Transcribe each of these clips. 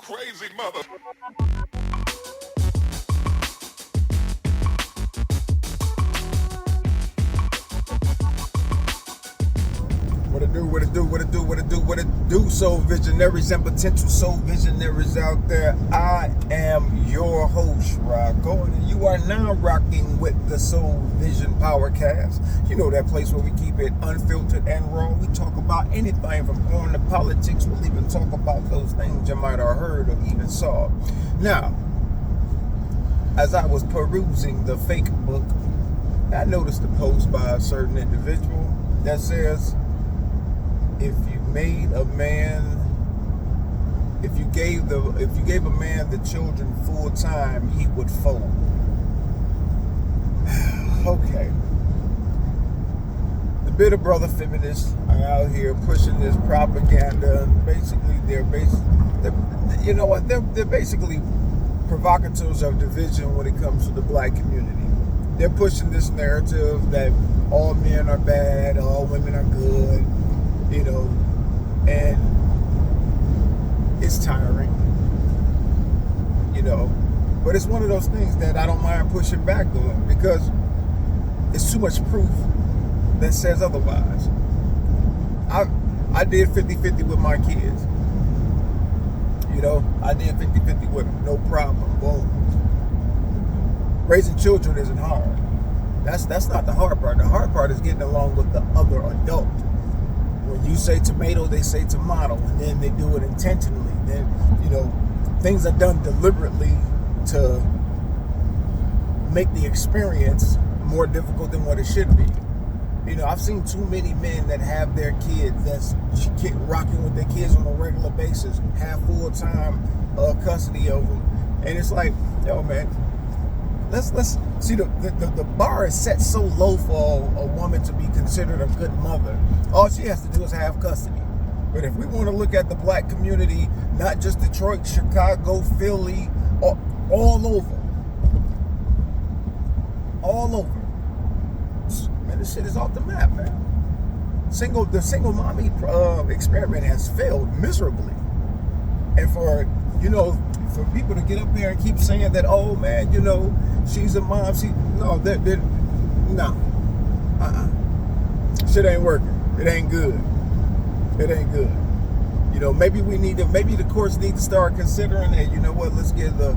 crazy mother. What it do, soul visionaries and potential soul visionaries out there. I am your host, Rocco, and you are now rocking with the Soul Vision Powercast. You know, that place where we keep it unfiltered and raw. We talk about anything from porn to politics. We'll even talk about those things you might have heard or even saw. Now, as I was perusing the fake book, I noticed a post by a certain individual that says, if you gave a man the children full time, he would fold. Okay. The bitter brother feminists are out here pushing this propaganda, and basically they're basically provocateurs of division when it comes to the black community. They're pushing this narrative that all men are bad, all women are good. And it's tiring, but it's one of those things that I don't mind pushing back on because it's too much proof that says otherwise. I did 50-50 with my kids. I did 50-50 with them, no problem, boom. Raising children isn't hard. That's not the hard part. The hard part is getting along with the other adult. When you say tomato, they say tomato, and then they do it intentionally. Then, things are done deliberately to make the experience more difficult than what it should be. I've seen too many men that have their kids that's rocking with their kids on a regular basis, have full-time custody of them, and it's like, yo, man, let's see the bar is set so low for a woman to be considered a good mother. All she has to do is have custody. But if we want to look at the black community, not just Detroit, Chicago, Philly, all over, man, this shit is off the map, man. The single mommy experiment has failed miserably, and for people to get up there and keep saying that, oh man, she's a mom. Shit ain't working. It ain't good. Maybe the courts need to start considering that, let's give the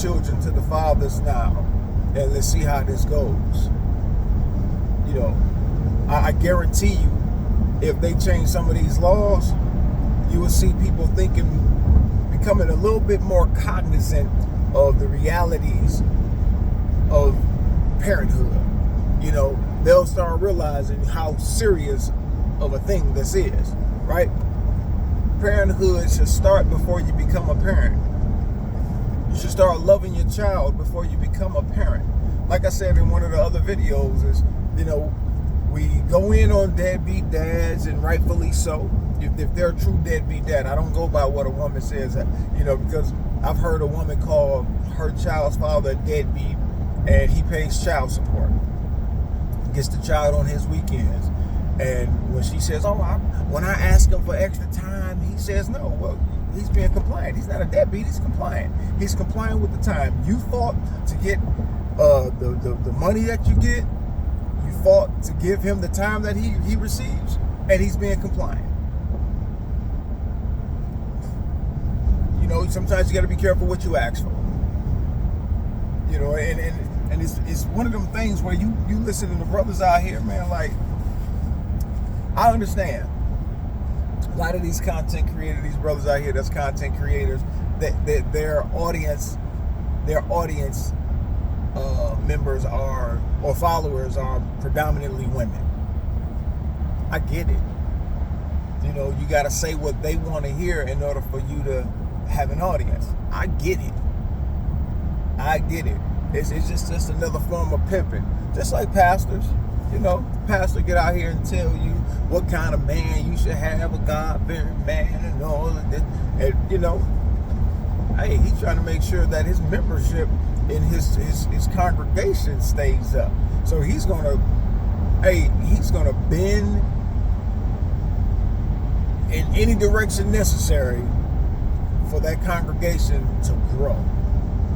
children to the fathers now, and let's see how this goes. I guarantee you, if they change some of these laws, you will see people becoming a little bit more cognizant of the realities of parenthood. They'll start realizing how serious of a thing this is, right? Parenthood should start before you become a parent. You should start loving your child before you become a parent. Like I said in one of the other videos, is we go in on deadbeat dads, and rightfully so. If they're a true deadbeat dad, I don't go by what a woman says, because I've heard a woman call her child's father a deadbeat, and he pays child support, gets the child on his weekends. And when she says, when I ask him for extra time, he says no. Well, he's being compliant. He's not a deadbeat, he's compliant. He's complying with the time. You fought to get the money that you get. You fought to give him the time that he receives, and he's being compliant. Sometimes you got to be careful what you ask for. And it's one of them things where you listen to the brothers out here, man. Like, I understand a lot of these content creators, these brothers out here that's content creators, that their audience members or followers are predominantly women. I get it. You got to say what they want to hear in order for you to have an audience. I get it. It's just another form of pimping. Just like pastors. Pastor get out here and tell you what kind of man you should have, a God-fearing man and all of this. And, hey, he's trying to make sure that his membership in his congregation stays up. So he's gonna bend in any direction necessary for that congregation to grow,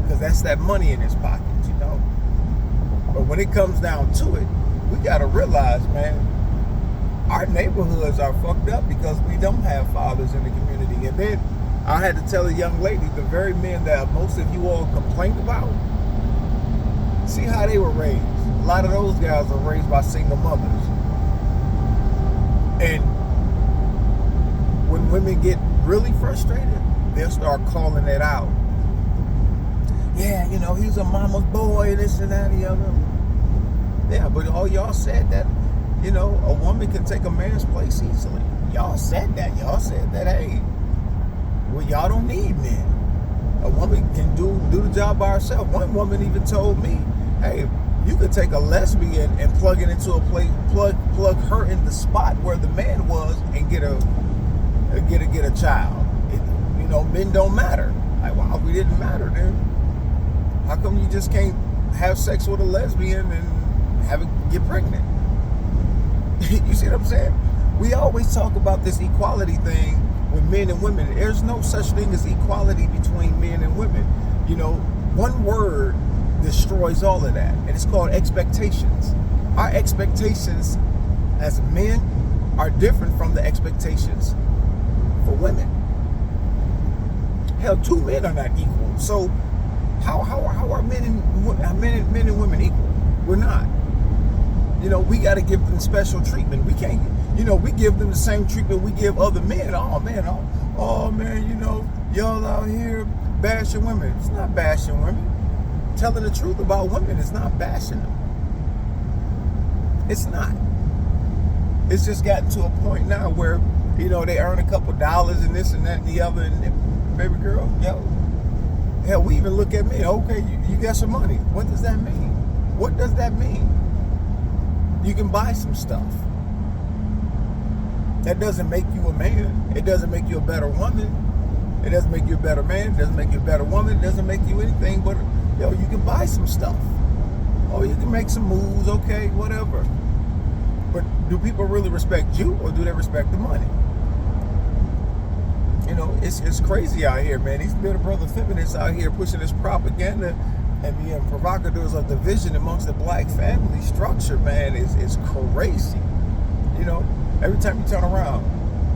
because that's that money in his pocket, you know. But when it comes down to it, we got to realize, man, our neighborhoods are fucked up because we don't have fathers in the community. And then I had to tell a young lady, the very men that most of you all complain about, see how they were raised. A lot of those guys are raised by single mothers. And when women get really frustrated, they'll start calling it out. Yeah, you know, he's a mama's boy, this and that and the other. Yeah, but all y'all said that, you know, a woman can take a man's place easily. Y'all said that. Y'all said that, hey, well, y'all don't need men. A woman can do the job by herself. One woman even told me, hey, you could take a lesbian and plug it into a place, plug her in the spot where the man was, and get a child. You know, men don't matter. Like, wow, we didn't matter, then how come you just can't have sex with a lesbian and get pregnant? You see what I'm saying? We always talk about this equality thing with men and women. There's no such thing as equality between men and women. You know, one word destroys all of that, and it's called expectations. Our expectations as men are different from the expectations for women. Hell, two men are not equal. So how are men and women equal? We're not. You know, we got to give them special treatment. We can't, you know, we give them the same treatment we give other men. Oh man, you know, y'all out here bashing women. It's not bashing women. Telling the truth about women is not bashing them. It's not. It's just gotten to a point now where, you know, they earn a couple dollars and this and that and the other, and baby girl, yo, hell, we even look at me. Okay, you got some money. What does that mean? What does that mean? You can buy some stuff. That doesn't make you a man. It doesn't make you a better woman. It doesn't make you a better man. It doesn't make you a better woman. It doesn't make you anything but, yo, you can buy some stuff. Oh, you can make some moves, okay, whatever. But do people really respect you, or do they respect the money? You know, it's crazy out here, man. These little brother feminists out here pushing this propaganda and being provocateurs of division amongst the black family structure, man, is crazy. You know, every time you turn around,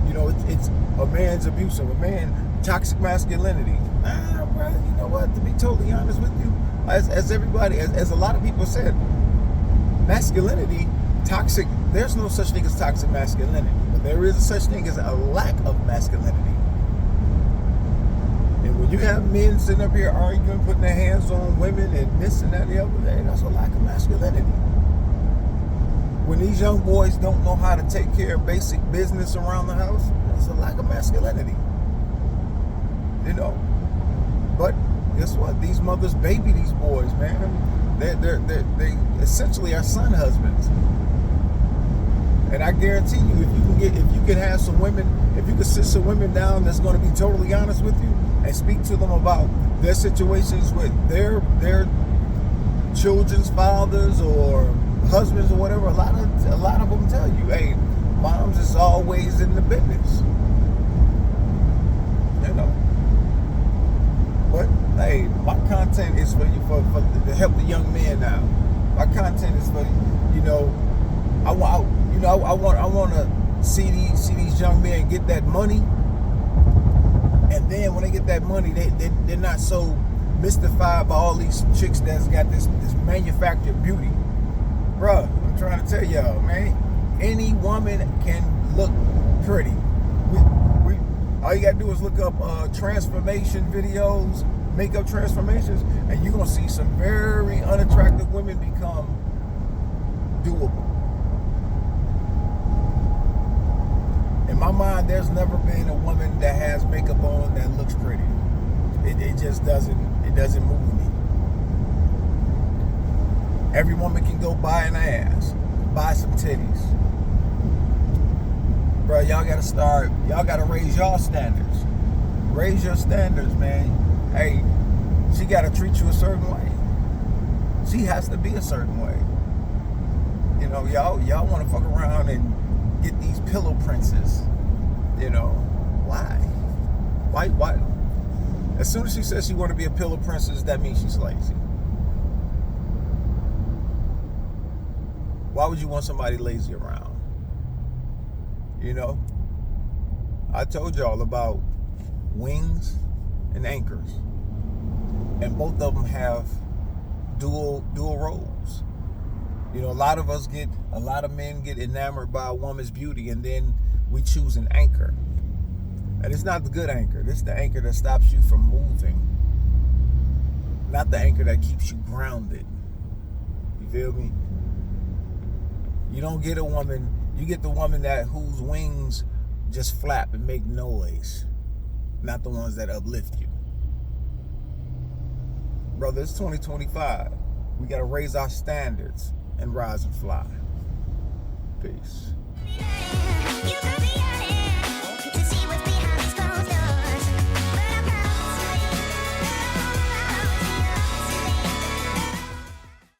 you know, it's a man's abusive, a man, toxic masculinity. Bro, you know what, to be totally honest with you, as everybody, as a lot of people said, masculinity, toxic, there's no such thing as toxic masculinity, but there is a such thing as a lack of masculinity. And when you have men sitting up here arguing, putting their hands on women and this and that and the other, that's a lack of masculinity. When these young boys don't know how to take care of basic business around the house, it's a lack of masculinity. You know, but guess what? These mothers baby these boys, man. They essentially are son husbands. And I guarantee you, if you can have some women, if you can sit some women down that's going to be totally honest with you and speak to them about their situations with their children's fathers or husbands or whatever, a lot of them tell you, hey, moms is always in the business. You know. But hey, my content is for you for to help the young men now. My content is for, you know, I want to see these young men get that money, and then when they get that money, they're not so mystified by all these chicks that's got this manufactured beauty. Bruh, I'm trying to tell y'all, man, any woman can look pretty. All you gotta do is look up transformation videos, makeup transformations, and you're gonna see some very unattractive women become doable. In my mind, there's never been a woman that has makeup on that looks pretty. It just doesn't move me. Every woman can go buy an ass, buy some titties. Bro, y'all gotta raise y'all standards. Raise your standards, man. Hey, she gotta treat you a certain way. She has to be a certain way. You know, y'all wanna fuck around and get these pillow princes. You know, why? As soon as she says she want to be a pillow princess, that means she's lazy. Why would you want somebody lazy around? You know? I told y'all about wings and anchors. And both of them have dual roles. You know, a lot of men get enamored by a woman's beauty, and then we choose an anchor. And it's not the good anchor. This is the anchor that stops you from moving. Not the anchor that keeps you grounded. You feel me? You don't get a woman, you get the woman whose wings just flap and make noise. Not the ones that uplift you. Brother, it's 2025. We got to raise our standards and rise and fly. Peace.